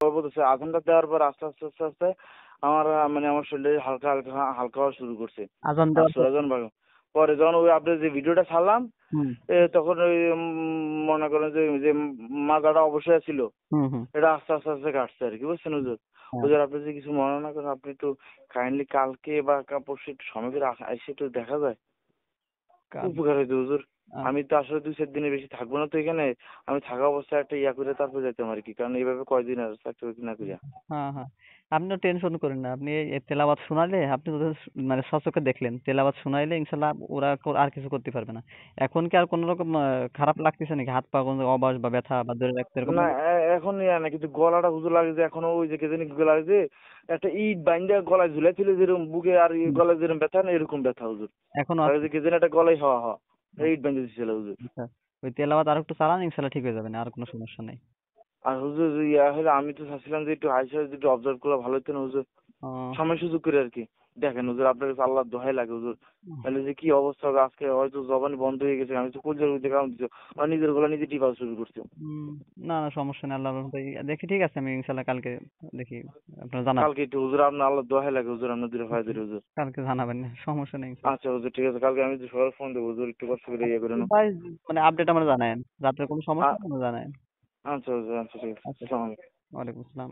বলতেছে আজানটা দেওয়ার পর আস্তে আস্তে আস্তে আস্তে আমার মানে আমার শরীরে হালকা হালকা হালকা হওয়া শুরু করছে। আজান আর দেওয়ার পর? সুরাজন পরে যখন ওই আপনার যে ভিডিওটা ছাড়লাম হুম তখন ওই মনে করেন যে যে মাজাটা অবশ্যই ছিল হুম হুম। এটা আস্তে আস্তে আস্তে কাটছে আর কি, বুঝছেন হুজুর? হ্যাঁ। হুজুর আপনি যদি কিছু মনে না করেন, আপনি একটু কাইন্ডলি কালকে বা পরশু একটু সময় করে এসে একটু দেখা যায়, কাল উপকার হইতো হুজুর। আচ্ছা। আমি তো আসলে 2-4 দিনের বেশি থাকবো না তো এখানে। আমি থাকা অবস্থায় একটা ইয়া করে তারপর যেতাম আর কি, কারণ এইভাবে কয়দিন আর চাকরি বাকরি না করিয়া। হ্যাঁ হ্যাঁ, আপনি টেনশন করেন না। আপনি এই তেলাওয়াত শোনালে, আপনি তো মানে সচক্ষে দেখলেন, তেলাওয়াত শোনাইলে ইনশাল্লাহ ওরা আর কিছু করতে পারবে না। এখন কি আর কোনো রকম খারাপ লাগতেছে নাকি? হাত পা কোনো অবশ বা ব্যথা বা ধরে রাখতে এরকম না লাগে? এখন ইয়া না, কিন্তু গলাটা হুজুর লাগে যে এখনো ওই যে কে জানি গলায় যে একটা ইট বাইন্দা গলায় ঝুলাই ছিল যেরকম বুকে আর হুম। গলায় যেরকম ব্যথা না এরকম ব্যথা হুজুর। এখনো লাগে আছে? যে কে জানি একটা গলায় হওয়া হওয়া ইট বাইন্দা দিছিল হুজুর। আচ্ছা, ওই তেলাওয়াত আর একটু চালান, ইনশাল্লাহ ঠিক হয়ে যাবে না, আর কোনো সমস্যা নেই। আর হুজুর ইয়া হলে আমি তো চাচ্ছিলাম যে একটু আইসা যদি একটু অবজার্ভ করলে ভালো হতো না হুজুর, ও, সময় সুযোগ করে আর কি। দেখেন হুজুর আপনার কাছে আল্লাহর দোহাই লাগে হুজুর, তাহলে যে কি অবস্থা হবে আজকে, হয়তো জবানি বন্ধ হয়ে গেছে, আমি তো কলজার মধ্যে কারণ দিচ্ছি আর নিজের গলা নিজে টিপা শুরু করছি। না না, সমস্যা নেই, আল্লাহর রহমতে দেখি। ঠিক আছে, আমি ইনশাল্লাহ কালকে দেখি আপনার জানাবো। কালকে একটু হুজুর আপনার আল্লাহর দোহাই লাগে হুজুর, আপনার দুটো ভাই ধরে হুজুর। কালকে জানাবেন না, সমস্যা নেই ইনশাল্লাহ। আচ্ছা হুজুর ঠিক আছে, কালকে আমি তো সবার ফোন দেবো হুজুর, একটু কষ্ট করে ইয়ে করে নাও। ভাই, মানে আপডেট আমার জানায়েন, রাত্রে কোনো সমস্যা হলে আমার জানায়েন। আচ্ছা হুজুর, আচ্ছা ঠিক আছে, আচ্ছা, আসসালামু আলাইকুম। ওয়ালাইকুম আসসালাম।